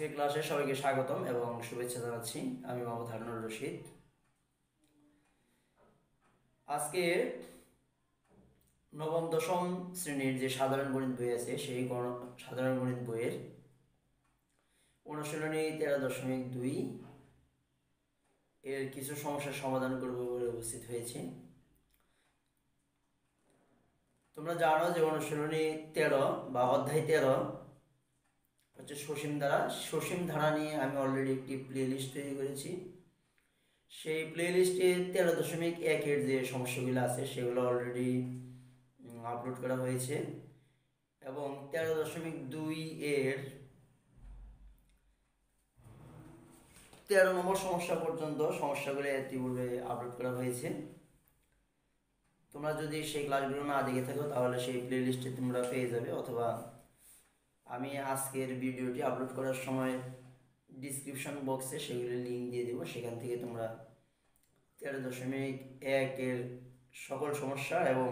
আজকের ক্লাসে সবাইকে স্বাগতম এবং শুভেচ্ছা জানাচ্ছি। আমি মোহাম্মদ হারুনুর রশিদ। আজকে নবম দশম শ্রেণীর যে সাধারণ গণিত বই আছে সেই সাধারণ গণিত বইয়ের অনুশীলনী 13.2 এর কিছু সমস্যার সমাধান করব বলে উপস্থিত হয়েছে। তোমরা জানো যে অনুশীলনী 13 বা অধ্যায় 13 হচ্ছে সসীম ধারা নিয়ে আমি অলরেডি একটি প্লে লিস্ট তৈরি করেছি। সেই প্লে লিস্টে 13.1 যে সমস্যাগুলো আছে সেগুলো অলরেডি আপলোড করা হয়েছে এবং 13.2 এর 13 নম্বর সমস্যা পর্যন্ত সমস্যাগুলো ইতিপূর্বে আপলোড করা হয়েছে। তোমরা যদি সেই ক্লাসগুলো না দেখে থাকো তাহলে সেই প্লে লিস্টে তোমরা পেয়ে যাবে, অথবা আমি আজকের ভিডিওটি আপলোড করার সময় ডিসক্রিপশন বক্সে সেগুলির লিঙ্ক দিয়ে দেবো। সেখান থেকে তোমরা 13.1 এর সকল সমস্যা এবং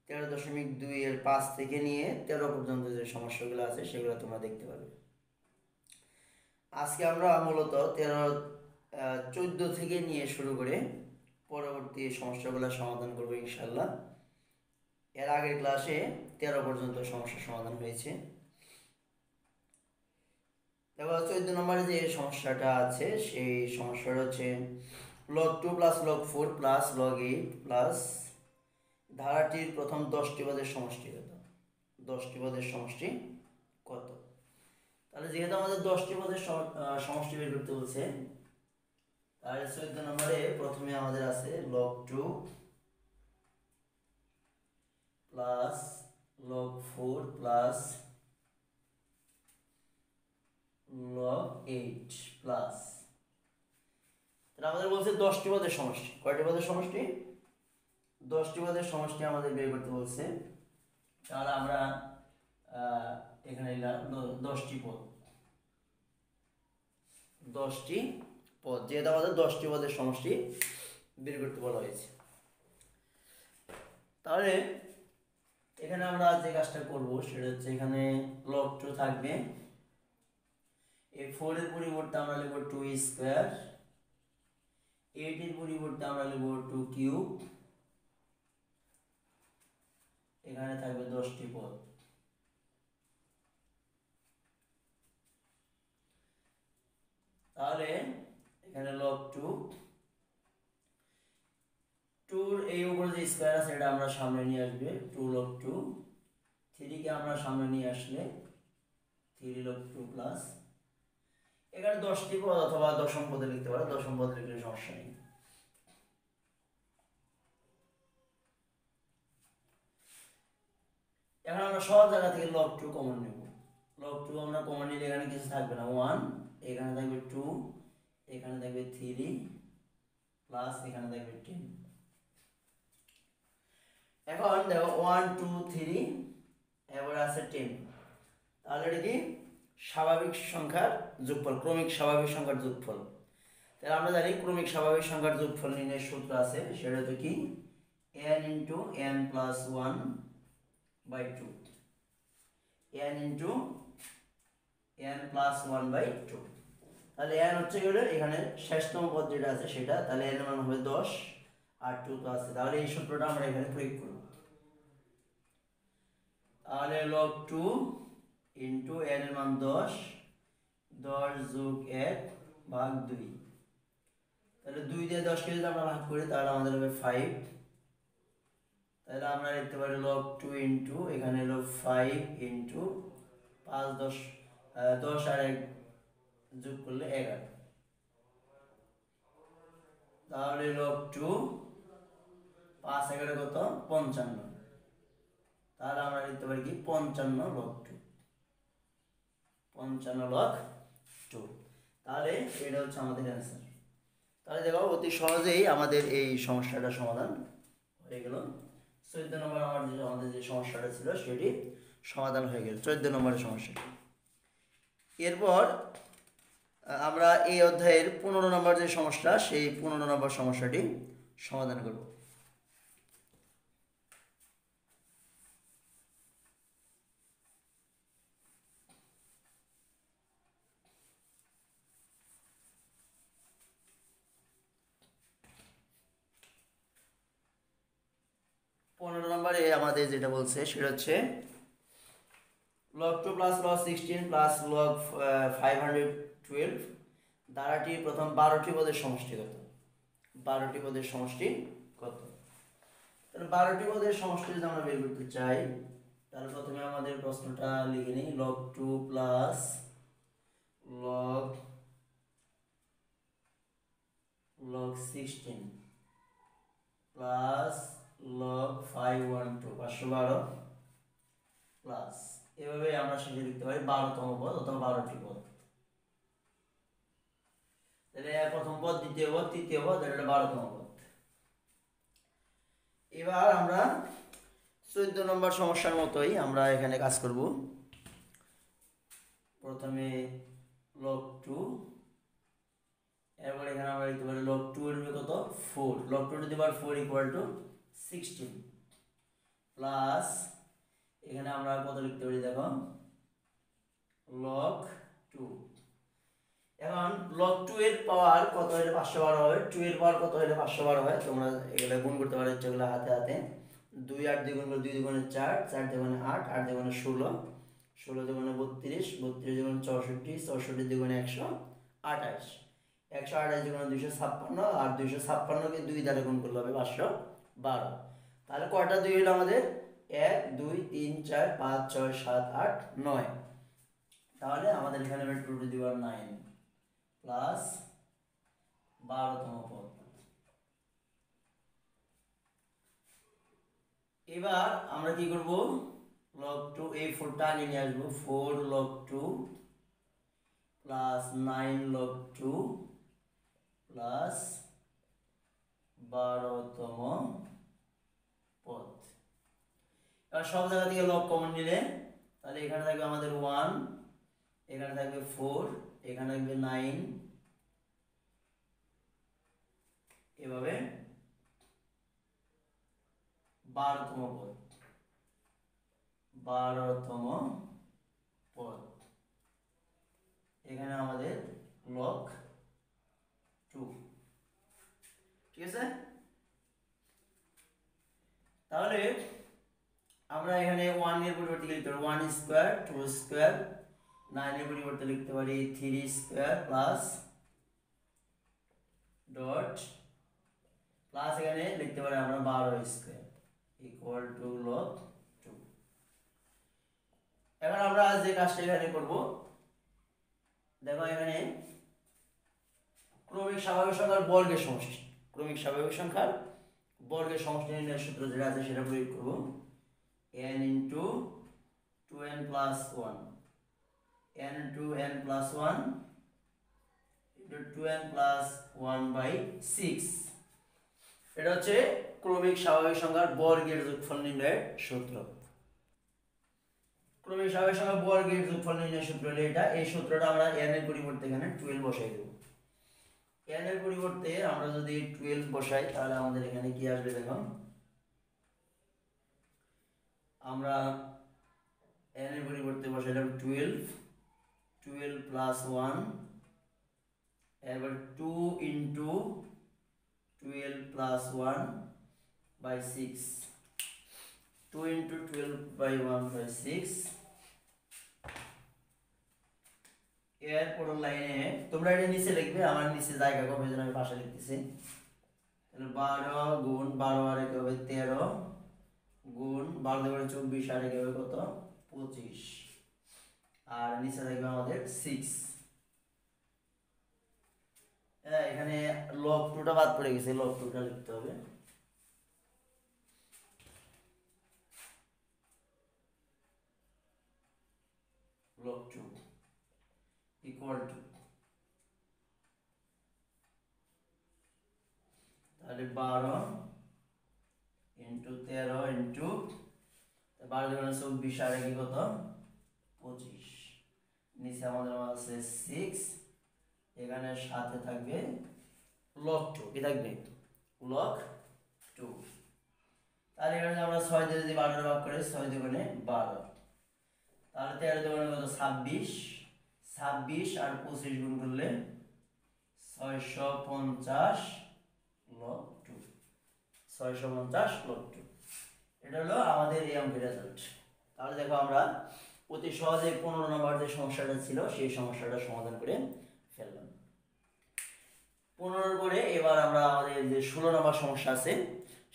13.2 এর 5 থেকে নিয়ে 13 পর্যন্ত যে সমস্যাগুলো আছে সেগুলো তোমরা দেখতে পাবে। আজকে আমরা মূলত 14 থেকে নিয়ে শুরু করে পরবর্তী সমস্যাগুলো সমাধান করবো ইনশাল্লাহ। এর আগের ক্লাসে 13 পর্যন্ত সমস্যার সমাধান হয়েছে। এবার 14 নম্বরে যে সমস্যাটা আছে সেই সমস্যাটা হচ্ছে log 2 plus log 4 plus log 8 plus ধারাটির প্রথম 10টি পদের সমষ্টি কত? 10টি পদের সমষ্টি কত? তাহলে যেহেতু আমাদের 10টি পদের সমষ্টি বের করতে বলছে, তাহলে 14 নম্বরে প্রথমে আমাদের আছে log 2 plus log 4 plus log 8 plus, তাহলে আমাদের বলছে 10টি পদের সমষ্টি। কয়টি পদের সমষ্টি? 10টি পদের সমষ্টি আমাদের বের করতে বলছে। তাহলে আমরা এখানে 10টি পদ, যেহেতু আমাদের 10টি পদের সমষ্টি বের করতে বলা হয়েছে, তাহলে এখানে আমরা যে কাজটা করব সেটা হচ্ছে এখানে log 2 থাকবে, এই 4 এর পরিবর্তে আমরা লিখব 2 স্কয়ার, 8 এর পরিবর্তে আমরা লিখব 2 কিউব, এখানে থাকবে 10টি পদ। তাহলে এখানে log 2 2 এই উপরে যে স্কয়ার আছে এটা আমরা সামনে নিয়ে আসবে 2 log 2, 3 কে আমরা সামনে নিয়ে আসলে 3 log 2 প্লাস, এখানে 10টি পদ অথবা দশম পদে লিখতে পারো, দশম পদে লিখলে সমস্যা নেই। এখন আমরা সব জায়গা থেকে log 2 কমন নেব। log 2 আমরা কমন নিলে এখানে কিছু থাকবে না, 1, এখানে থাকবে 2, এখানে থাকবে 3 প্লাস এখানে থাকবে 10। এখন দেখো 1 2 3 এবার আছে 10, তাহলে এটা কি স্বাভাবিক সংখ্যার যোগফল, ক্রমিক স্বাভাবিক সংখ্যার যোগফল। তাহলে আমরা জানি ক্রমিক স্বাভাবিক সংখ্যার যোগফল নির্ণয়ের সূত্র আছে, সেটা হচ্ছে কি n * n + 1/2, n * n + 1/2। তাহলে n হচ্ছে গেলে এখানে শেষতম পদ যেটা আছে সেটা, তাহলে n এর মান হবে 10 আর 2 তো আছে, তাহলে এই সূত্রটা আমরা এখানে প্রয়োগ করব। তাহলে log 2 * n এর মান 10, 10 + 1 ভাগ 2, তাহলে 2 দিয়ে 10 কে যদি আমরা ভাগ করি তাহলে আমাদের হবে 5। তাহলে আমরা লিখতে পারি log 2 এখানে হলো 5 * 5 10 আর 1 যোগ করলে 11, তাহলে log 2 5 11 কত 55, তাহলে আমরা লিখতে পারি কি 55 log 2, 55 log 2। তাহলে এটা হচ্ছে আমাদের অ্যান্সার। তাহলে দেখো অতি সহজেই আমাদের এই সমস্যাটা সমাধান হয়ে গেল। 14 নম্বর আমাদের যে সমস্যাটা ছিল সেটি সমাধান হয়ে গেল, 14 নম্বরের সমস্যাটি। এরপর আমরা এই অধ্যায়ের 15 নম্বর যে সমস্যা সেই 15 নম্বর সমস্যাটি সমাধান করব। নম্বরে আমাদের যেটা বলছে সেটা হচ্ছে log 2 plus log 16 plus log 512 দ্বারাটি প্রথম 12টি পদের সমষ্টি কত? 12টি পদের সমষ্টি কত? তাহলে 12টি পদের সমষ্টি যদি আমরা বের করতে চাই তাহলে প্রথমে আমাদের প্রশ্নটা লিখে নিই log 2 plus log 16 plus log 512 512 plus এভাবে আমরা শেষে লিখতে পারি 12তম পদ অথবা 12টি পদ। তাহলে প্রথম পদ, দ্বিতীয় পদ, তৃতীয় পদ, এটা 12তম পদ। এবার আমরা 14 নম্বর সমস্যার মতোই আমরা এখানে কাজ করব। প্রথমে log 2, এরপর এখানে আমরা লিখতে পারি log 2 এর কত 4, log 2 to the power 4 equal to 16 plus এখানে আমরা কত লিখতে পারি দেখো log 2। এখন log 2 এর পাওয়ার কত হলে 512 হবে, 2 এর পাওয়ার কত হলে 512 হয়, তোমরা এগুলা গুণ করতে পারো যেগুলো হাতে হাতে। 2 8 দ্বিগুণ করে 2 দ্বিগুণে 4, 4 দ্বিগুণে 8, 8 দ্বিগুণে 16, 16 দ্বিগুণে 32, 32 দ্বিগুণে 64, 64 দ্বিগুণে 128, 128 দ্বিগুণে 256, আর 256 কে 2 দ্বারা গুণ করলে হবে 512। তাহলে কয়টা 2 হলো আমাদের 1 2 3 4 5 6 7 8 9। তাহলে আমাদের এখানে হবে 2 টু দি পাওয়ার 9 প্লাস 12তম পদ। এবার আমরা কি করব, log 2 এই 4টা আগে নিয়ে আসবো, 4 log 2 প্লাস 9 log 2 প্লাস 12তম পদ। এবার সব জায়গা থেকে লগ কমন নিলে তাহলে এখানে থাকবে আমাদের 1, এখানে থাকবে 4, এখানে থাকবে 9, এভাবে 12তম পদ, 12তম পদ। এখানে আমাদের log 2, ঠিক আছে। তাহলে আমরা এখানে 1 এর পরিবর্তে লিখতে পারি 1 স্কয়ার 2 স্কয়ার, 9 এর পরিবর্তে লিখতে পারি 3 স্কয়ার প্লাস ডট প্লাস এখানে লিখতে পারি আমরা 12 স্কয়ার ইকুয়াল টু log 2। এখন আমরা আজ যে কাজটা এখানে করব, দেখো এখানে ক্রমিক স্বাভাবিক সংখ্যার বর্গের সমষ্টি, ক্রমিক স্বাভাবিক সংখ্যার বর্গের সমষ্টি নির্ণয়ের সূত্র যেটা আছে সেটা প্রয়োগ করব। n into 2n plus 1, n into n plus 1 into 2n plus 1 by 6। এটা হচ্ছে ক্রমিক স্বাভাবিক সংখ্যার বর্গের যোগফল নির্ণয়ের সূত্র। ক্রমিক স্বাভাবিক সংখ্যার বর্গের যোগফল নির্ণয়ের সূত্র হলো এটা। এই সূত্রটা আমরা n এর পরিবর্তে এখানে 12 বসাই দেব। n এর পরিবর্তে আমরা যদি 12 বসাই তাহলে আমাদের এখানে কি আসবে দেখো, আমরা n এর পরিবর্তে বসাইলাম 12, 12 প্লাস 1, এবার 2 into 12 plus 1 by 6, 2 into 12 by 1 by 6। এরপর লাইনে তোমরা এটা নিচে লিখবে, আমার নিচে জায়গা কম হয়ে আমি পাশে লিখতেছি। তাহলে 12 গুণ 12 আর একে হবে 13 গুণ 12 দুগুণে 24 আর একে হবে কত 25, আর নিচে থাকবে আমাদের 6। এখানে log 2টা বাদ পড়ে গেছে, log 2টা লিখতে হবে। log 2 ইকুয়াল টু, তাহলে 12 ইন্টু 13 ইন্টু 12 দুগুণে 24 আর একে কত 25, নিচে আমাদের আছে 6, এখানে সাথে থাকবে log 2, কি থাকবে log 2। তাহলে এখানে আমরা 6 দিয়ে যদি 12 ভাগ করি 6 দুগুণে 12, তাহলে 13 দুগুণে কত 26, 26 আর 25 গুণ করলে 650 log 2, 650 log 2। এটা হলো আমাদের এই অঙ্কের রেজাল্ট। তাহলে দেখো আমরা অতি সহজে 15 নম্বর যে সমস্যাটা ছিল সেই সমস্যাটা সমাধান করে ফেললাম। 15 পরে এবার আমরা আমাদের যে 16 নম্বর সমস্যা আছে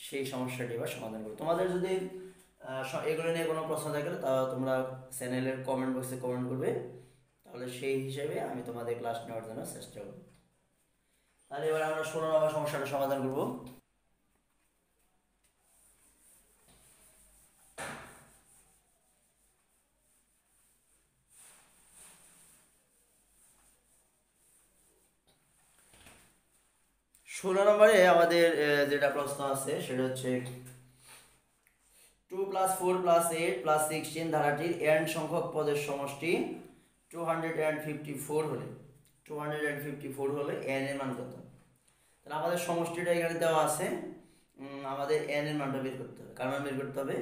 সেই সমস্যাটি এবার সমাধান করব। তোমাদের যদি এগুলো নিয়ে কোনো প্রশ্ন থাকে তাহলে তোমরা চ্যানেলের কমেন্ট বক্সে কমেন্ট করবে, তাহলে সেই হিসেবে আমি তোমাদের ক্লাস নেওয়ার জন্য চেষ্টা করব। তাহলে এবার আমরা 16 নম্বর সমস্যাটা সমাধান করব। ষোলো নম্বরে আমাদের যেটা প্রশ্ন আছে সেটা হচ্ছে 2 + 4 + 8 + 16 ধারাটির n সংখ্যক পদের সমষ্টি 254 হলে n এর মান কত? তাহলে আমাদের সমষ্টিটা এখানে দেওয়া আছে, আমাদের n এর মানটা বের করতে হবে। কার মান বের করতে হবে?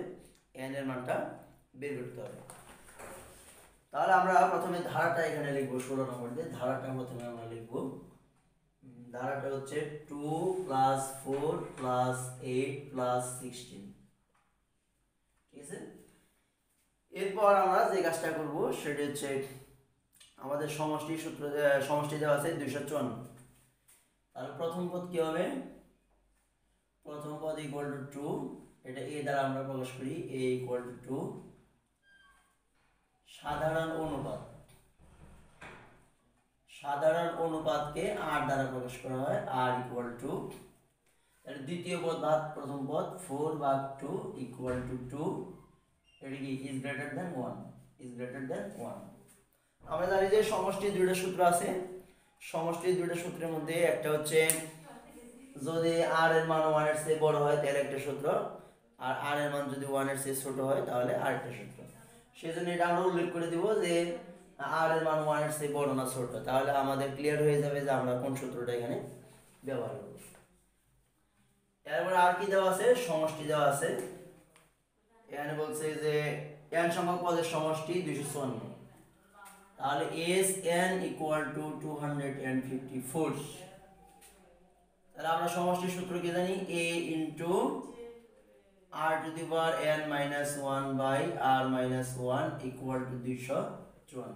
n এর মানটা বের করতে হবে। তাহলে আমরা প্রথমে ধারাটা এখানে লিখবো। 16 নম্বর দিয়ে ধারাটা প্রথমে আমরা লিখবো। ধারাটা হচ্ছে 2 + 4 + 8 + 16, ঠিক আছে? এরপর আমরা যে কাজটা করব সেটা হচ্ছে আমাদের সমষ্টি সূত্র, সমষ্টি দেওয়া আছে 254। তাহলে প্রথম পদ কি হবে? প্রথম পদ = 2, এটা a দ্বারা আমরা প্রকাশ করি, a = 2। সাধারণ অনুপাতকে r দ্বারা প্রকাশ করা হয়, r = এর দ্বিতীয় পদ ভাগ প্রথম পদ, 4 ভাগ 2 = 2, এটা কি is greater than 1। আমরা জানি যে সমষ্টির দুইটা সূত্র আছে। সমষ্টির দুইটা সূত্রের মধ্যে একটা হচ্ছে যদি r এর মান 1 এর চেয়ে বড় হয় তাহলে একটা সূত্র, আর r এর মান যদি 1 এর চেয়ে ছোট হয় তাহলে আরেকটা সূত্র। সেজন্য এটা আমরা উল্লেখ করে দিব যে r এর মান 1 এর চেয়ে বড় না ছোট, তাহলে আমাদের ক্লিয়ার হয়ে যাবে যে আমরা কোন সূত্রটা এখানে ব্যবহার করব। এরপর আর কি দেওয়া আছে? সমষ্টি দেওয়া আছে। এখানে বলছে যে n সংখ্যক পদের সমষ্টি 254, তাহলে Sn = 254। তাহলে আমরা সমষ্টির সূত্র কি জানি? a * r⁻n - 1/r-1 = 254।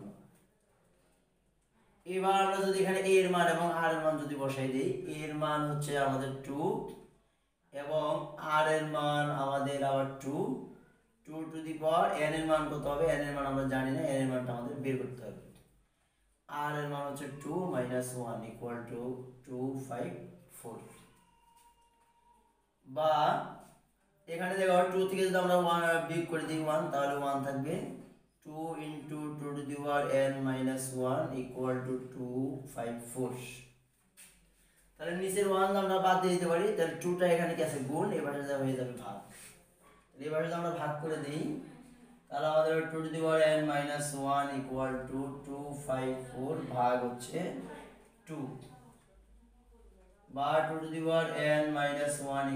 এবার আমরা যদি এখানে a এর মান এবং r এর মান যদি বসাই দেই, a এর মান হচ্ছে আমাদের 2 এবং r এর মান আমাদের আবার 2, n এর মান কত হবে? n এর মান আমরা জানি না, n এর মানটা আমাদের বের করতে হবে। r এর মান হচ্ছে 2 - 1 = 254। বা এখানে দেখো 2 থেকে যদি আমরা 1 বিয়োগ করে দিই 1, তাহলে 1 থাকবে। 2 × 2n - 1 = 254। তাহলে নিচের 1 আমরা বাদ দিয়ে দিতে পারি, তাহলে 2টা এখানে কি আছে? গুণ, এবারে যা হয়ে যাবে ভাগ। তাহলে এবারে যদি আমরা ভাগ করে দেই তাহলে আমাদের 2n - 1 = 254 ভাগ হচ্ছে 2, বা 2n - 1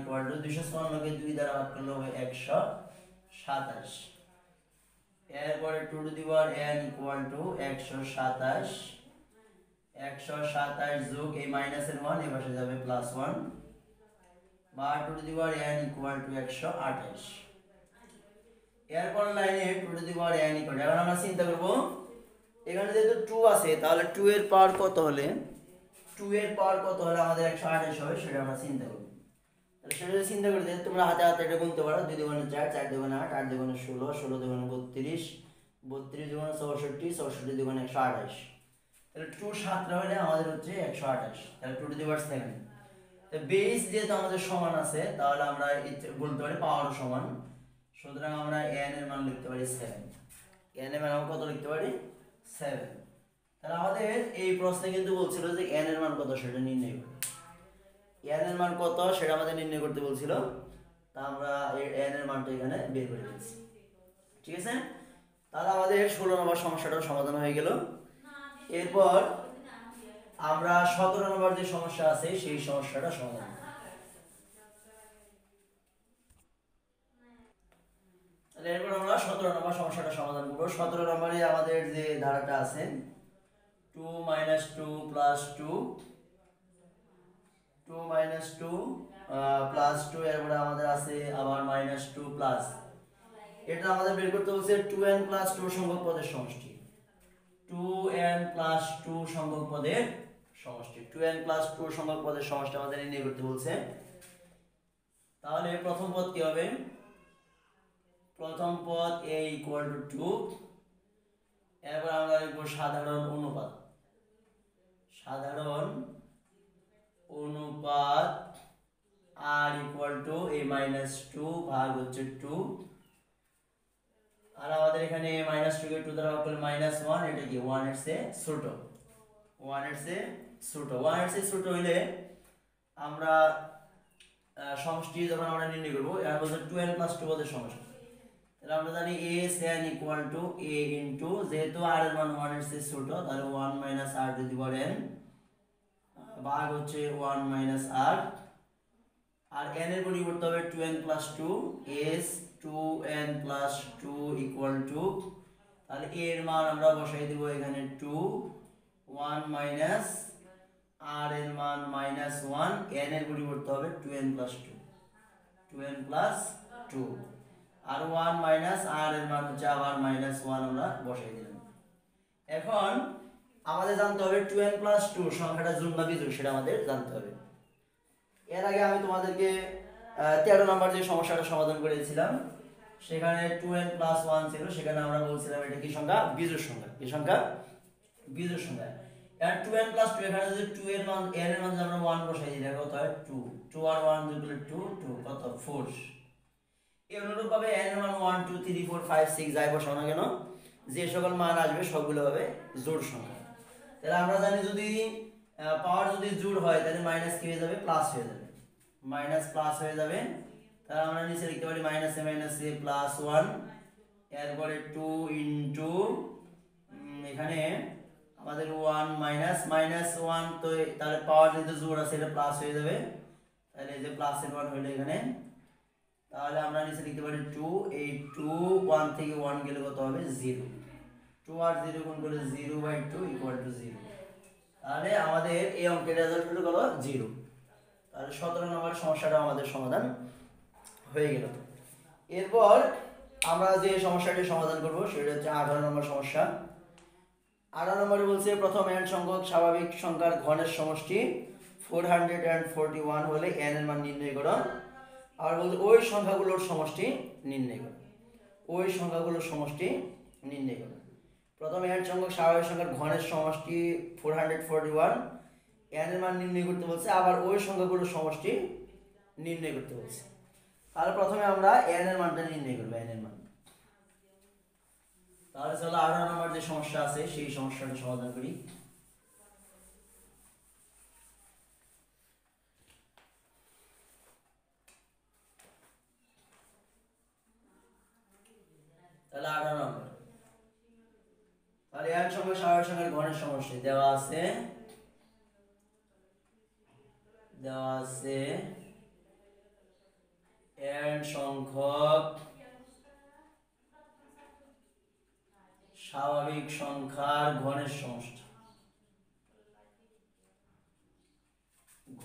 = 254 কে 2 দ্বারা ভাগ করলে হবে 127। এরপরে 2n = 127 যোগ এই মাইনাসের 1 এই পাশে যাবে +1, বা 2n = 128। এরপর লাইনে 2n = এখন আমরা চিন্তা করব এখানে যেহেতু 2 আছে তাহলে 2 এর পাওয়ার কত হলে আমাদের 128 হবে সেটা আমরা চিন্তা করব। তাহলে সেটা যদি চিন্তা করি তোমরা হাতে হাতে এটা গুনতে পারো। 2 × 4 4 × 8 8 × 16 16 × 32 32 × 64 64 × 128। তাহলে 2 7টা হলে আমাদের হচ্ছে 128, তাহলে 2⁷। তো বেস যেহেতু আমাদের সমান আছে তাহলে আমরা বলতে পারি পাওয়ারও সমান, সুতরাং আমরা n এর মান লিখতে পারি 7। n এর মান কত লিখতে পারি? 7। তাহলে আমাদের এই প্রশ্নে কিন্তু বলছিল যে n এর মান কত সেটা নির্ণয় করতে। n এর মান কত সেটা আমাদের নির্ণয় করতে বলছিল, তা আমরা এই n এর মানটা এখানে বের করে দিয়েছি, ঠিক আছে? তাহলে আমাদের 16 নম্বর সমস্যাটার সমাধান হয়ে গেল। এরপর আমরা 17 নম্বর যে সমস্যা আছে সেই সমস্যাটা সমাধান করব। তাহলে এরপর আমরা 17 নম্বর সমস্যাটা সমাধান করব। 17 নম্বরে আমাদের যে ধারাটা আছে 2 - 2 + 2 2 - 2 প্লাস 2 এরপরে আমাদের আছে আবার মাইনাস 2 প্লাস, এটা আমাদের বের করতে বলছে 2n প্লাস 2 সংখ্যক পদের সমষ্টি, 2n প্লাস 2 সংখ্যক পদের সমষ্টি, 2n প্লাস 2 সংখ্যক পদের সমষ্টি আমাদের নির্ণয় করতে বলছে। তাহলে প্রথম পদ কি হবে? প্রথম পদ a ইকুয়াল টু 2, এরপর আমরা লিখব সাধারণ অনুপাত, সাধারণ অনুপাত r equal to a minus 2 ভাগ হচ্ছে 2, আর আমাদের এখানে মাইনাস 2 কে 2 দ্বারা ভাগ করলে মাইনাস 1, এটা কি 1 এর চেয়ে ছোট, 1 এর চেয়ে ছোট, 1 এর চেয়ে ছোট হইলে আমরা সমষ্টি যখন আমরা নির্ণয় করব, এর বলতে 2n প্লাস 2 পদের সমষ্টি, তাহলে আমরা জানি a sin equal to a into, যেহেতু r এর মান 1 এর চেয়ে ছোট তাহলে 1 minus r to the power n ভাগ হচ্ছে 1 মাইনাস r, আর n এর পরিবর্তে হবে 2n plus 2, s 2n plus 2 equal two, তাহলে a এর মান আমরা বসাই দেব এখানে 2, 1 মাইনাস r এর মান মাইনাস 1, n এর পরিবর্তে হবে 2n প্লাস 2, 2n প্লাস 2, আর 1 মাইনাস r এর মান হচ্ছে আবার মাইনাস 1 আমরা বসাই দিলাম। এখন আমাদের জানতে হবে 2n প্লাস 2 সংখ্যাটা জোড় না বিজোড় সেটা আমাদের জানতে হবে। এর আগে আমি তোমাদেরকে 13 নম্বর যে সমস্যাটা সমাধান করেছিলাম সেখানে 2n প্লাস 1 ছিল, সেখানে আমরা বলছিলাম এটা কি সংখ্যা? বিজোড় সংখ্যা। কি সংখ্যা? বিজোড় সংখ্যা। আর 2n প্লাস 2, এখানে যদি 2 এর মান n এর মান যদি আমরা 1 বসাই দিই তাহলে কত হয়? 2, 2 আর 1 যোগ করলে 2, 2 কত? 4। এই অনুরূপভাবে n এর মান 1 2 3 4 5 6 যাই বসাও না কেন, যে সকল মান আসবে সবগুলো হবে জোড় সংখ্যা। তাহলে আমরা জানি যদি পাওয়ার যদি জোড় হয় তাহলে মাইনাস কি হয়ে যাবে? প্লাস হয়ে যাবে, মাইনাস প্লাস হয়ে যাবে। তাহলে আমরা নিচে লিখতে পারি মাইনাস এ প্লাস 1, এরপরে 2 ইনটু এখানে আমাদের 1 মাইনাস মাইনাস 1, তো তাহলে পাওয়ার যেহেতু জোড় আছে এটা প্লাস হয়ে যাবে, তাহলে এই যে প্লাস এর 1 হলো এখানে, তাহলে আমরা নিচে লিখতে পারি 2, এই 2 1 থেকে 1 গেলে কত হবে? 0, 2 আর 0 গুণ করলে 0/2 ইকুয়াল টু 0, তাহলে আমাদের এই অঙ্কের রেজাল্ট হলো কত? 0। তাহলে 17 নম্বর সমস্যাটা আমাদের সমাধান হয়ে গেল। এরপর আমরা যে সমস্যাটি সমাধান করব সেটা হচ্ছে 18 নম্বর সমস্যা। 18 নম্বরে বলছে প্রথম n সংখ্যক স্বাভাবিক সংখ্যার ঘনের সমষ্টি 441 হলে n এর মান নির্ণয় করো। আর বলছে ওই সংখ্যাগুলোর সমষ্টি নির্ণয় করো, ওই সংখ্যাগুলোর সমষ্টি নির্ণয় করো। প্রথম n সংখ্যক স্বাভাবিক সংখ্যার ঘনের সমষ্টি 441, n এর মান নির্ণয় করতে বলছে, আবার ওই সংখ্যাগুলোর সমষ্টি নির্ণয় করতে বলছে। তাহলে প্রথমে আমরা n এর মানটা নির্ণয় করব, n এর মান। তাহলে চলো 18 নম্বর যে সমস্যা আছে সেই সমস্যাটা সমাধান করি। তাহলে 18 নম্বর, তাহলে n সংখ্যক স্বাভাবিক সংখ্যার ঘনের সমষ্টি দেওয়া আছে, n সংখ্যক স্বাভাবিক সংখ্যার ঘনের সমষ্টি,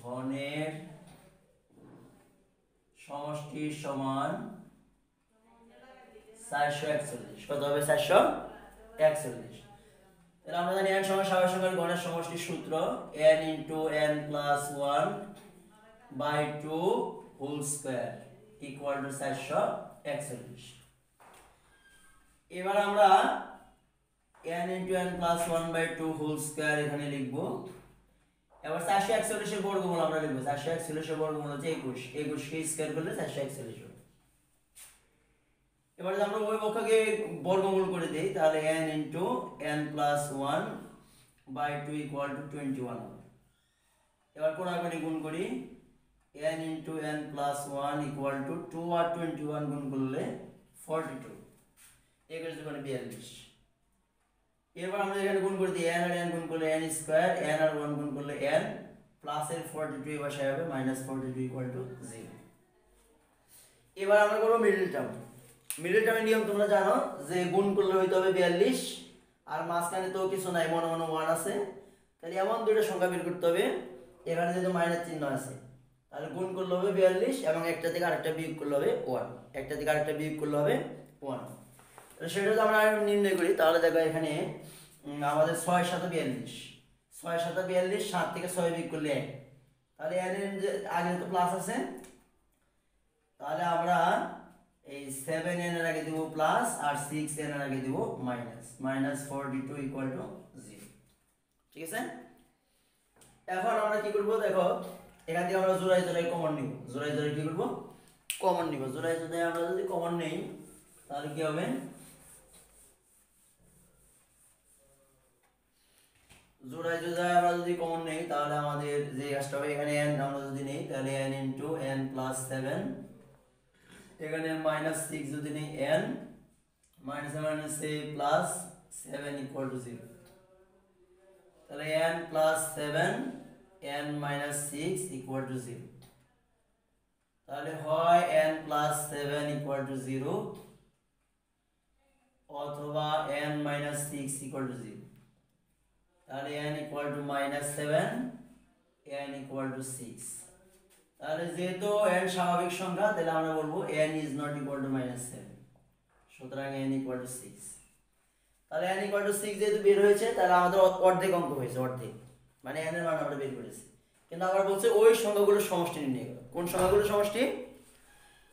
ঘনের সমষ্টি সমান 441। কত হবে? 441। তাহলে আমরা জানি n সংখ্যক স্বাভাবিক সংখ্যার ঘনের সমষ্টির সূত্র n into n plus 1 by 2 whole square equal to 441। এবার আমরা n into n plus 1 by 2 whole square এখানে লিখব। এবার 441 এর বর্গমূল আমরা লিখব, 441 এর বর্গমূল হচ্ছে 21, 21 কে স্কয়ার করলে 441 হবে। এবার যদি আমরা উভয় পক্ষকে বর্গমূল করে দেই তাহলে n into n plus 1 by 2 equal to 21 হবে। এবার কোণাকুণি গুণ করি, n into n plus 1 equal to 2 আর 21 গুণ করলে 42, 21 দুগুণে 42। এবার আমরা এখানে গুণ করে দিই, n আর n গুণ করলে n স্কয়ার, n আর 1 গুণ করলে n, প্লাস এর 42 এ বসাই হবে মাইনাস 42 ইকুয়াল টু 0। এবার আমরা করব মিডল টার্ম। মিডল টার্মের নিয়ম তোমরা জানো যে গুণ করলে হইতে হবে 42, আর মাঝখানে তো কিছু নাই, মনে মনে 1 আছে, তাহলে এমন দুটো সংখ্যা বের করতে হবে এখানে যেহেতু মাইনাস চিহ্ন আছে, তাহলে গুণ করলে হবে 42 এবং একটা থেকে আরেকটা বিয়োগ করলে হবে 1, একটা থেকে আরেকটা বিয়োগ করলে হবে 1। তাহলে সেটা যদি আমরা নির্ণয় করি তাহলে দেখো এখানে আমাদের 6 7 42, 6 7 42, 7 থেকে 6 বিয়োগ করলে 1, তাহলে n এর যে আগে তো প্লাস আছে, তাহলে আমরা এই 7n এর আগে দেব প্লাস আর 6n এর আগে দেব মাইনাস, -42 = 0। ঠিক আছে, এখন আমরা কি করব দেখো এখান থেকে আমরা জোড়ায় জোড়ায় কমন নিব, জোড়ায় জোড়ায় কি করব কমন নিব, জোড়ায় জোড়ায় আমরা যদি কমন নেই তাহলে কি হবে, জোড়ায় জোড়ায় আমরা যদি কমন নেই তাহলে আমাদের যে কাজটা হবে এখানে n আমরা যদি নেই তাহলে n * n + 7, এখানে -6 যদি নেই n -7 + 7 তাহলে n + 7 n - 6 = 0, তাহলে হয় n + 7 = 0 অথবা n - 6 = 0, তাহলে n = -7 n = 6, তাহলে যেহেতু n স্বাভাবিক সংখ্যা তাহলে আমরা বলবো n is not equal to -7, সুতরাং n = 6। তাহলে n = 6 যেহেতু বের হয়েছে তাহলে আমাদের অর্ধেক অঙ্ক হয়েছে, অর্ধেক মানে n এর মান আমরা বের করেছি, কিন্তু আবার বলছে ওই সংখ্যাগুলোর সমষ্টি নির্ণয় করো। কোন সংখ্যাগুলোর সমষ্টি?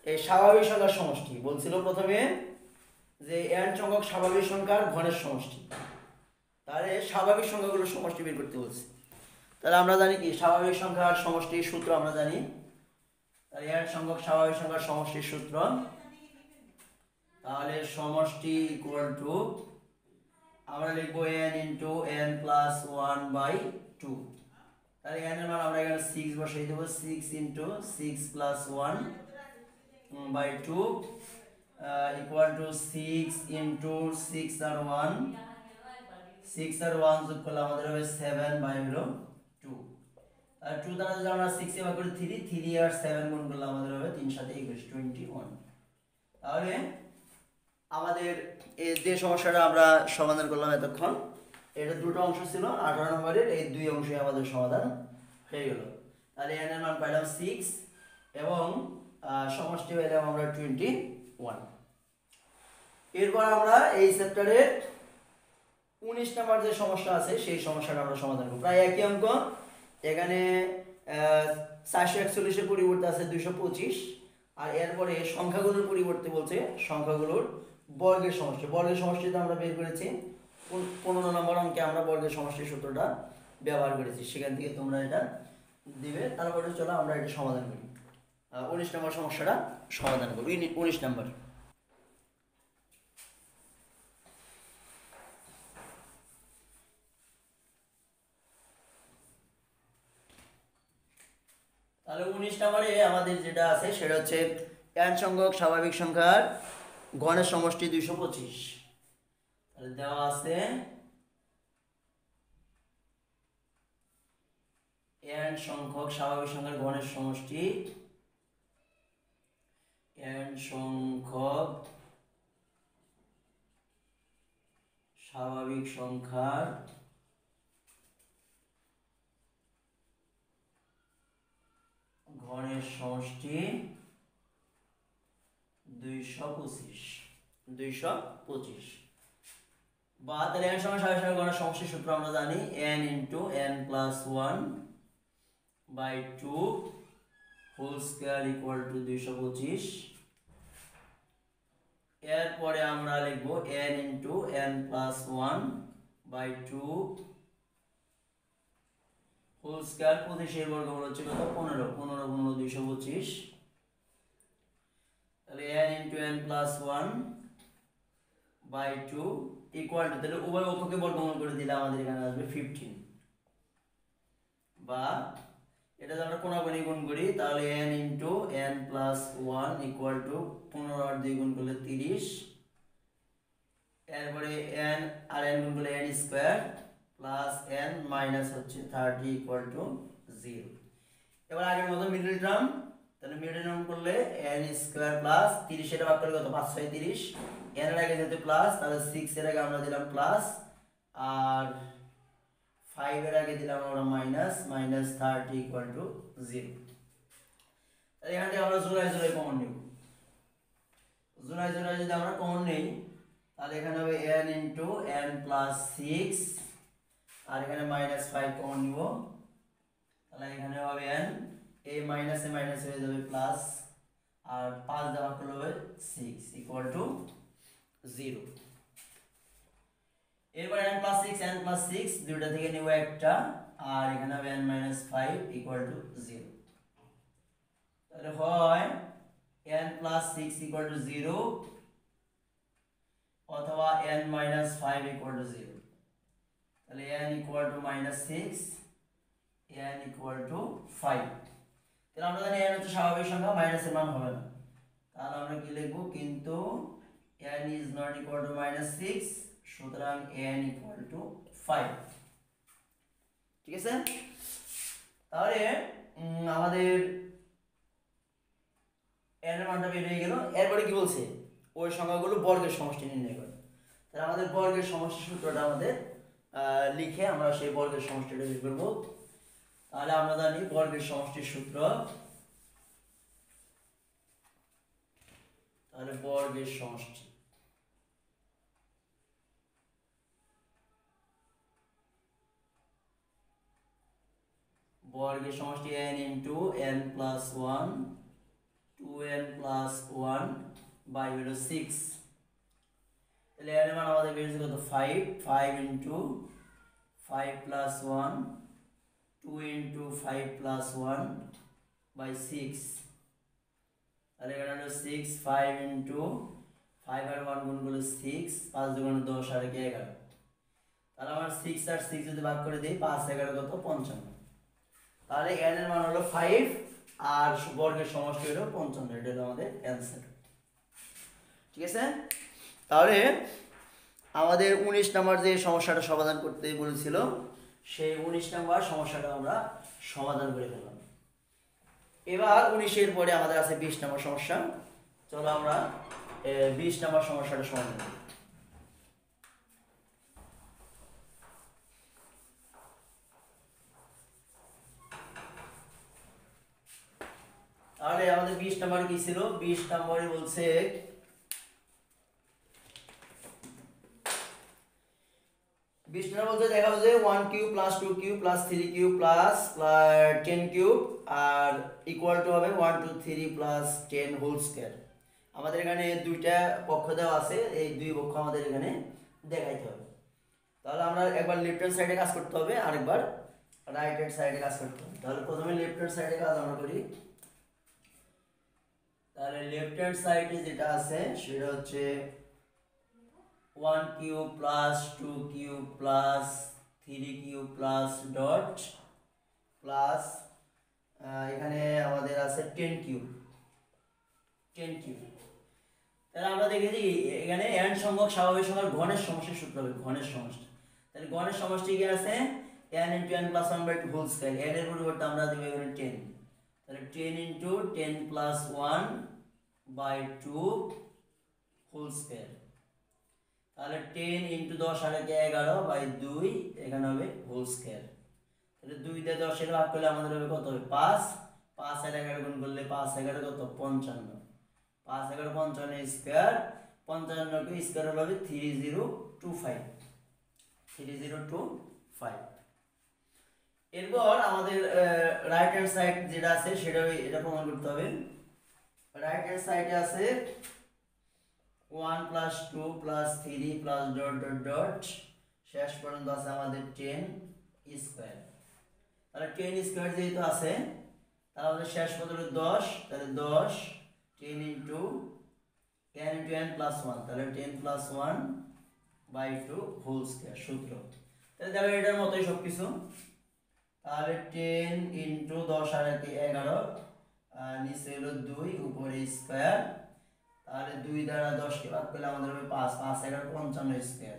এই স্বাভাবিক সংখ্যার সমষ্টি বলছিল প্রথমে যে n সংখ্যক স্বাভাবিক সংখ্যার ঘনের সমষ্টি, তাহলে স্বাভাবিক সংখ্যাগুলোর সমষ্টি বের করতে বলছে। তাহলে আমরা জানি কি স্বাভাবিক সংখ্যার সমষ্টির সূত্র আমরা জানি, তাহলে n সংখ্যক স্বাভাবিক সংখ্যার সমষ্টির সূত্র, তাহলে সমষ্টি ইকুয়াল টু আমরা লিখব n * n + 1/2, তাহলে n এর মান আমরা এখানে 6 বসাই দেব, 6 * 6 + 1/2 ইকুয়াল টু 6 * 6 আর 1, 6 আর 1 যোগ করলে আমাদের হবে 7/2, আর 2 দ্বারা যদি আমরা 6 এ ভাগ করি 3, 3 আর 7 গুণ করলে আমাদের হবে 3 × 7 = 21। তাহলে আমাদের এই যে সমস্যাটা আমরা সমাধান করলাম এতক্ষণ, এটা দুটো অংশ ছিল, 18 নম্বরের এই দুই অংশে আমাদের সমাধান হয়ে গেল। তাহলে n এর মান পাইলাম 6 এবং সমষ্টি পেলাম আমরা 21। এরপর আমরা এই চ্যাপ্টারের 19 নম্বর যে সমস্যা আছে সেই সমস্যাটা আমরা সমাধান করব। প্রায় একই অঙ্ক, এখানে 441 এর পরিবর্তে আছে 225, আর এরপরে সংখ্যাগুলোর পরিবর্তে বলছে সংখ্যাগুলোর বর্গের সমষ্টি। বর্গের সমষ্টিটা আমরা বের করেছি 15 নম্বর অঙ্কে, আমরা বর্গের সমষ্টির সূত্রটা ব্যবহার করেছি, সেখান থেকে তোমরা এটা দিবে। তারপরে চলো আমরা এটা সমাধান করি, 19 নম্বর সমস্যাটা সমাধান করব। 19 নম্বর, তাহলে 19 নম্বরে আমাদের যেটা আছে সেটা হচ্ছে n সংখ্যক স্বাভাবিক সংখ্যার ঘনের সমষ্টি 225। তাহলে দেওয়া আছে n সংখ্যক স্বাভাবিক সংখ্যার ঘনের সমষ্টি, n সংখ্যক স্বাভাবিক সংখ্যার ঘনের সমষ্টি 225, বা তাহলে n সমান স্বাভাবিক সংখ্যার ঘনের সমষ্টির সূত্র আমরা জানি n * n + 1/2 whole square equal to 225। এরপরে আমরা লিখব n * n + 1/2 হোল স্কয়ার, 25 এর বর্গমূল হচ্ছে কত? 15, 15 × 225, তাহলে n * n + 1/2 ইকুয়াল টু, তাহলে উভয় পক্ষকে বর্গমূল করে দিলে আমাদের এখানে আসবে 15, বা এটা যদি আমরা কোণাগুণি গুণ করি তাহলে n * n + 1 ইকুয়াল টু 15 আর 2 গুণ করলে 30, এরপরে n আর n গুণ করলে n square plus n minus হচ্ছে 30 ইকুয়াল টু 0। এবার আগের মতো মিডল টার্ম, তাহলে মিডল টার্ম করলে n স্কয়ার প্লাস 30 এটা ভাগ করলে কত? 5 6 30, n এর আগে যেহেতু প্লাস তাহলে 6 এর আগে আমরা দিলাম প্লাস, আর 5 এর আগে দিলাম আমরা মাইনাস, -30 ইকুয়াল টু 0। এখান থেকে আমরা জোড়ায় জোড়ায় কমন নিব, জোড়ায় জোড়ায় যদি আমরা কমন নেই তাহলে এখানে হবে n ইন্টু n প্লাস 6 আর এখানে মাইনাস 5 কমন নিব, তাহলে এখানে হবে n, এই মাইনাসে মাইনাস হয়ে যাবে প্লাস, আর 5 দেওয়া করলে হবে 6 ইকুয়াল টু 0। এরপর n প্লাস 6 n প্লাস 6 দুটো থেকে নিব একটা, আর এখানে হবে n মাইনাস 5 ইকুয়াল টু 0। তাহলে হয় n প্লাস 6 ইকুয়াল টু 0 অথবা n মাইনাস 5 ইকুয়াল টু 0। তাহলে n equal to minus 6, n equal to 5। তাহলে আমরা জানি n হচ্ছে স্বাভাবিক সংখ্যা, মাইনাসের মান হবে না, তাহলে আমরা কি লিখব, কিন্তু n is not equal to minus 6, সুতরাং n ইকুয়াল টু 5। ঠিক আছে, তাহলে আমাদের n এর মানটা বের হয়ে গেল। এরপরে কি বলছে, ওই সংখ্যাগুলো বর্গের সমষ্টি নির্ণয় করে। তাহলে আমাদের বর্গের সমষ্টি সূত্রটা আমাদের লিখে আমরা সেই বর্গের সমষ্টিটা বের করব। তাহলে আমরা জানি বর্গের সমষ্টির সূত্র, তাহলে বর্গের সমষ্টি n into n plus 1 2n plus 1 by হলো 6। তাহলে এর মান আমাদের বেরিয়েছে কত, 5 into 5 plus 1 2 into 5 plus 1 by 6। তাহলে এখানে হলো 6, 5 ইন্টু 5 আর 1 গুণ করলে 6, 5 দুগুণে 10 আর 11। তাহলে আমরা 6 আর 6 যদি ভাগ করে দিই 5 11 কত 55। তাহলে n এর মান হলো 5 আর বর্গের সমষ্টি হলো 55, এটা হলো আমাদের অ্যানসার। ঠিক আছে, তাহলে আমাদের 19 নম্বর যে সমস্যাটা সমাধান করতে বলেছিল সেই 19 নম্বর সমস্যাটা আমরা সমাধান করে ফেললাম। এবার 19 এর পরে আমাদের আছে 20 নম্বর সমস্যা। চলো আমরা 20 নম্বর সমস্যাটা সমাধান করি। তাহলে আমাদের 20 নম্বর কি ছিল, 20 নম্বরে বলছে 20 নম্বর বলতে দেখা যাচ্ছে 1 cube plus 2 cube plus 3 cube plus 10 cube আর ইকুয়াল টু হবে 1 2 3 প্লাস 10 হোল স্কয়ার। আমাদের এখানে দুইটা পক্ষ দেওয়া আছে, এই দুই পক্ষ আমাদের এখানে দেখাইতে হবে। তাহলে আমরা একবার লেফট হ্যান্ড সাইডে কাজ করতে হবে, আরেকবার রাইট হ্যান্ড সাইডে কাজ করতে হবে। তাহলে প্রথমে লেফট হ্যান্ড সাইডে কাজ আমরা করি। তাহলে লেফট হ্যান্ড সাইডে যেটা আছে সেটা হচ্ছে 1 cube plus 2 cube plus 3 cube plus dot plus এখানে আমাদের আছে 10 কিউব। তাহলে আমরা দেখেছি এখানে n সংখ্যক স্বাভাবিক সংখ্যার ঘনের সমষ্টির সূত্র হবে, ঘনের সমষ্টি। তাহলে ঘনের সমষ্টি কি আছে, n into n plus 1 by 2 whole square. n এর পরিবর্তে আমরা দেব এখানে 10, তাহলে 10 into 10 plus 1 by 2 whole square. তাহলে 10 ইনটু 10 আর 11 বাই 2 এখানে হবে হোল স্কয়ার। তাহলে 2 দিয়ে 10 এর ভাগ করলে আমাদের হবে কত হবে 5, 5 আর 11 গুণ করলে 5 11 কত 55, 5 11 55 স্কয়ার, 55 কে স্কয়ার হলো হবে 3025। এরপর আমাদের রাইট হ্যান্ড সাইড যেটা আছে সেটা এটা প্রমাণ করতে হবে। রাইট হ্যান্ড সাইডে আছে 1 plus 2 plus 3 plus dot dot dot শেষ পর্যন্ত আছে আমাদের 10 স্কয়ার। তাহলে 10 স্কয়ার যেহেতু আছে তাহলে আমাদের শেষ পর্যন্ত 10, তাহলে 10 10 ইনটু n প্লাস 1, তাহলে 10 প্লাস 1 বাই 2 হোল স্কয়ার সূত্র। তাহলে দেখো এটার মতই সবকিছু। তাহলে 10 ইনটু 10 আর 11 আর নিচে হলো 2 উপরে স্কয়ার। তাহলে 2 দ্বারা 10 কে ভাগ করলে আমাদের হবে 5, 5 11 55 স্কয়ার।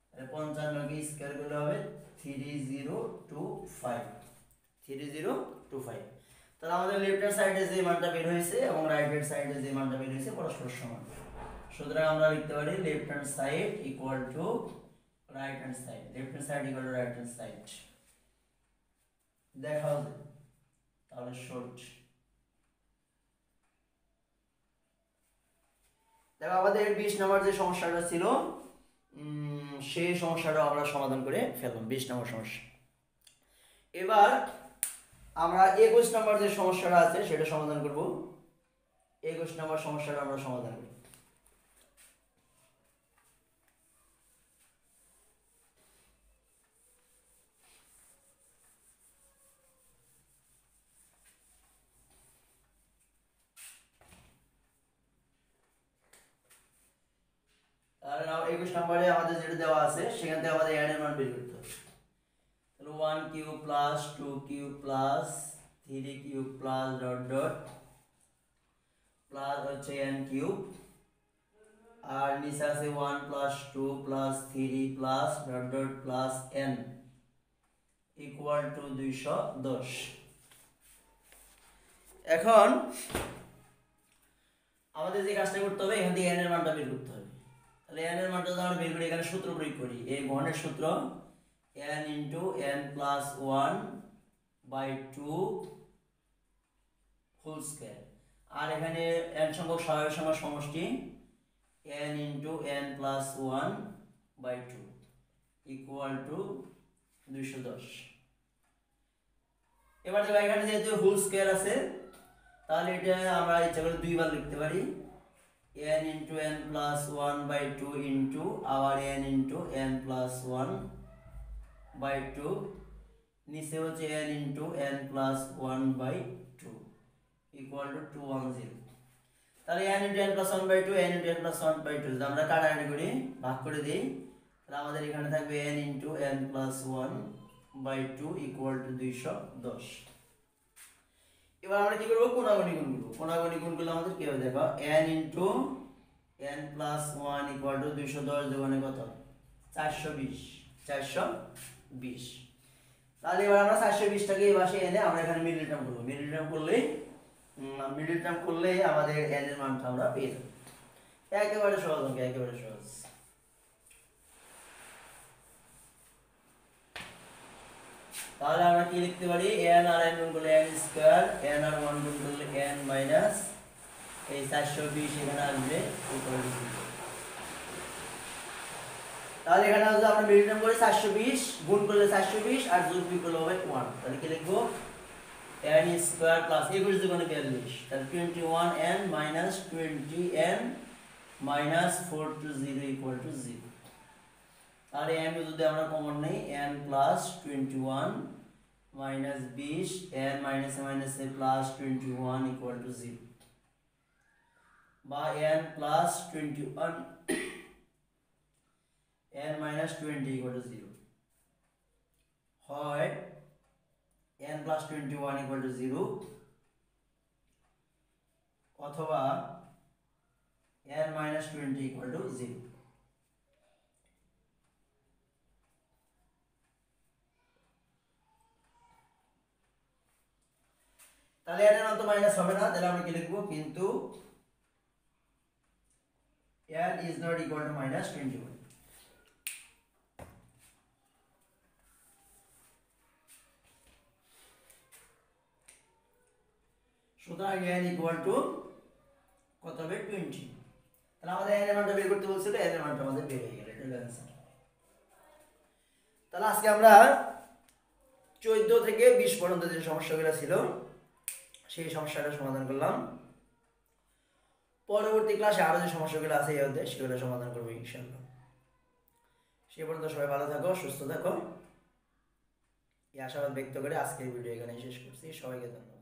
তাহলে 55 কে স্কয়ার করলে হবে 3025। তাহলে আমাদের লেফট হ্যান্ড সাইডে যে মানটা বের হয়েছে এবং রাইট হ্যান্ড সাইডে যে মানটা বের হয়েছে পরস্পর সমান। সুতরাং আমরা লিখতে পারি left hand side equal to right hand side, left hand side equal to right hand side. দেখাও তাহলে শর্ট দেখো আমাদের 20 নম্বর যে সমস্যাটা ছিল সেই সমস্যাটা আমরা সমাধান করে ফেললাম, 20 নম্বর সমস্যা। এবার আমরা 21 নম্বর যে সমস্যাটা আছে সেটা সমাধান করব। 21 নম্বর সমস্যাটা আমরা সমাধান করব। তাহলে 21 নম্বরে আমাদের যেটা দেওয়া আছে সেখান থেকে আমাদের n এর মান বের করতে হবে। তাহলে 1 cube plus 2 cube plus 3 cube plus dot dot plus হচ্ছে n কিউব, আর নিচে আছে 1 plus 2 plus 3 plus dot dot plus n equal to 210। এখন আমাদের যে কাজটা করতে হবে এখান থেকে n এর মানটা বের করতে হবে। তাহলে n এর মানটা যদি আমরা বের করি এখানে সূত্র প্রয়োগ করি, এই ঘনের সূত্র n into n plus 1 by 2 whole square, আর এখানে n সংখ্যক স্বাভাবিক সংখ্যার সমষ্টি n into n plus 1 by 2 equal to 210। এবার দেখো এখানে যেহেতু হোল স্কয়ার আছে তাহলে এটা আমরা ইচ্ছা করে দুইবার লিখতে পারি, n into n plus 1 by 2 into আবার n into n plus 1 by 2, নিচে হচ্ছে n into n plus 1 by 2 equal to 210। তাহলে n into n plus 1 by 2 n into n plus 1 by 2 যদি আমরা কাটাকাটি করি ভাগ করে দিই তাহলে আমাদের এখানে থাকবে n into n plus 1 by 2 equal to 210। এবার আমরা কি করব, কোণাগুণি গুণ করব। কোণাগুণি গুণ করলে আমাদের কি হবে দেখো, n into n plus 1 equal to 210 যোগনে কত 420, 420। তাহলে এবার আমরা 420টাকে এই পাশে এনে আমরা এখানে মিডল টার্ম করব। মিডল টার্ম করলে আমাদের n এর মানটা আমরা পেয়ে যাব। একেবারে সহজ অঙ্ক, একেবারে সহজ। তাহলে আমরা কি লিখতে পারি, n আর n গুণ করলে n স্কয়ার, n আর 1 গুণ করলে n মাইনাস এই 420 এখানে আসবে ইকুয়াল টু 0। তাহলে এখানে যদি আমরা মিডল টার্ম করি 420 গুণ করলে 420 আর যোগ বিয়োগ করলে হবে 1, তাহলে কি লিখবো n স্কয়ার প্লাস 21 দুগুণে 42, তাহলে 21n minus 20n minus 4 two 0 equal to 0। আর n যদি আমরা কমন নেই n plus 21 minus 20 n minus minus plus 21 equal to 0, বা n plus 21 n minus 20 equal to 0, হয় n প্লাস 21 ইকুয়াল টু 0 অথবা n minus 20 equal to 0। তাহলে n এর মান তো মাইনাস হবে না, তাহলে আমরা কি লিখব, কিন্তু n is not equal to minus 21। সুতরাং n ইকুয়াল টু কত হবে 20। তাহলে আমাদের n এর মানটা বের করতে বলছিল, n এর মানটা আমাদের বের হয়ে গেল, এটা হলো आंसर। তাহলে আজকে আমরা 14 থেকে 20 পর্যন্ত যে সমস্যাগুলো ছিল সেই সমস্যাটা সমাধান করলাম। পরবর্তী ক্লাসে আরো যে সমস্যাগুলো আছে এই অধ্যায়ে সেগুলো সমাধান করব ইনশাআল্লাহ। সে পর্যন্ত সবাই ভালো থাকো, সুস্থ থাকো, এই আশাবাদ ব্যক্ত করে আজকের ভিডিও এখানে শেষ করছি। সবাইকে ধন্যবাদ।